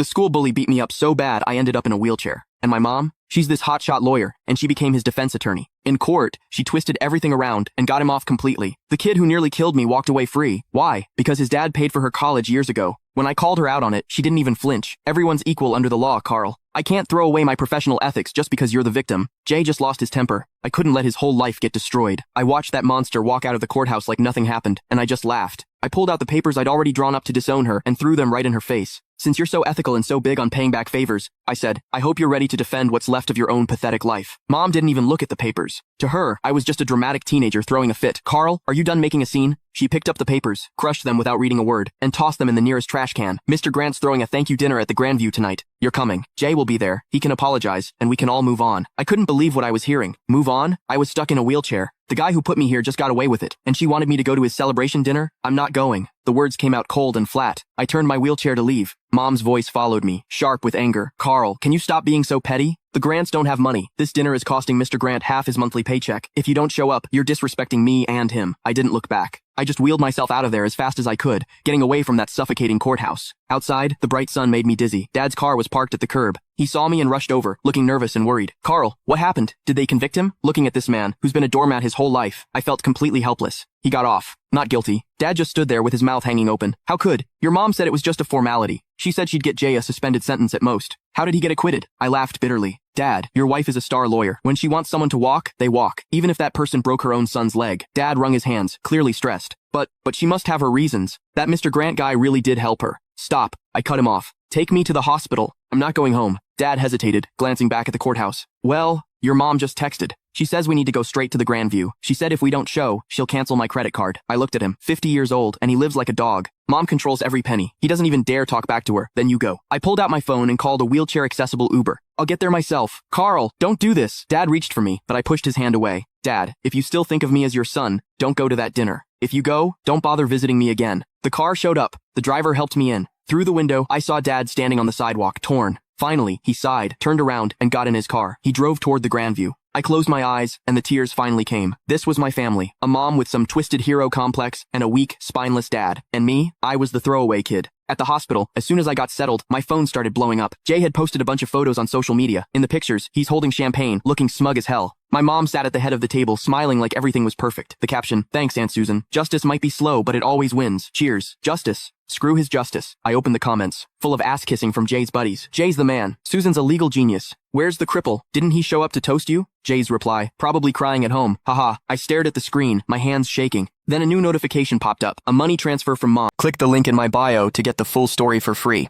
The school bully beat me up so bad I ended up in a wheelchair. And my mom? She's this hotshot lawyer, and she became his defense attorney. In court, she twisted everything around and got him off completely. The kid who nearly killed me walked away free. Why? Because his dad paid for her college years ago. When I called her out on it, she didn't even flinch. Everyone's equal under the law, Carl. I can't throw away my professional ethics just because you're the victim. Jay just lost his temper. I couldn't let his whole life get destroyed. I watched that monster walk out of the courthouse like nothing happened, and I just laughed. I pulled out the papers I'd already drawn up to disown her and threw them right in her face. Since you're so ethical and so big on paying back favors, I said, I hope you're ready to defend what's left of your own pathetic life. Mom didn't even look at the papers. To her, I was just a dramatic teenager throwing a fit. Carl, are you done making a scene? She picked up the papers, crushed them without reading a word, and tossed them in the nearest trash can. Mr. Grant's throwing a thank you dinner at the Grandview tonight. You're coming. Jay will be there. He can apologize, and we can all move on. I couldn't believe what I was hearing. Move on? I was stuck in a wheelchair. The guy who put me here just got away with it, and she wanted me to go to his celebration dinner? I'm not going. The words came out cold and flat. I turned my wheelchair to leave. Mom's voice followed me, sharp with anger. Carl, can you stop being so petty? The Grants don't have money. This dinner is costing Mr. Grant half his monthly paycheck. If you don't show up, you're disrespecting me and him. I didn't look back. I just wheeled myself out of there as fast as I could, getting away from that suffocating courthouse. Outside, the bright sun made me dizzy. Dad's car was parked at the curb. He saw me and rushed over, looking nervous and worried. Carl, what happened? Did they convict him? Looking at this man, who's been a doormat his whole life, I felt completely helpless. He got off. Not guilty. Dad just stood there with his mouth hanging open. How could? Your mom said it was just a formality. She said she'd get Jay a suspended sentence at most. How did he get acquitted? I laughed bitterly. Dad, your wife is a star lawyer. When she wants someone to walk, they walk. Even if that person broke her own son's leg. Dad wrung his hands, clearly stressed. But she must have her reasons. That Mr. Grant guy really did help her. Stop. I cut him off. Take me to the hospital. I'm not going home. Dad hesitated, glancing back at the courthouse. Well, your mom just texted. She says we need to go straight to the Grandview. She said if we don't show, she'll cancel my credit card. I looked at him, 50 years old, and he lives like a dog. Mom controls every penny. He doesn't even dare talk back to her. Then you go. I pulled out my phone and called a wheelchair-accessible Uber. I'll get there myself. Carl, don't do this. Dad reached for me, but I pushed his hand away. Dad, if you still think of me as your son, don't go to that dinner. If you go, don't bother visiting me again. The car showed up. The driver helped me in. Through the window, I saw Dad standing on the sidewalk, torn. Finally, he sighed, turned around, and got in his car. He drove toward the Grandview. I closed my eyes, and the tears finally came. This was my family. A mom with some twisted hero complex, and a weak, spineless dad. And me, I was the throwaway kid. At the hospital, as soon as I got settled, my phone started blowing up. Jay had posted a bunch of photos on social media. In the pictures, he's holding champagne, looking smug as hell. My mom sat at the head of the table, smiling like everything was perfect. The caption, thanks, Aunt Susan. Justice might be slow, but it always wins. Cheers. Justice. Screw his justice. I opened the comments, full of ass-kissing from Jay's buddies. Jay's the man. Susan's a legal genius. Where's the cripple? Didn't he show up to toast you? Jay's reply, probably crying at home. Haha. I stared at the screen, my hands shaking. Then a new notification popped up. A money transfer from mom. Click the link in my bio to get the full story for free.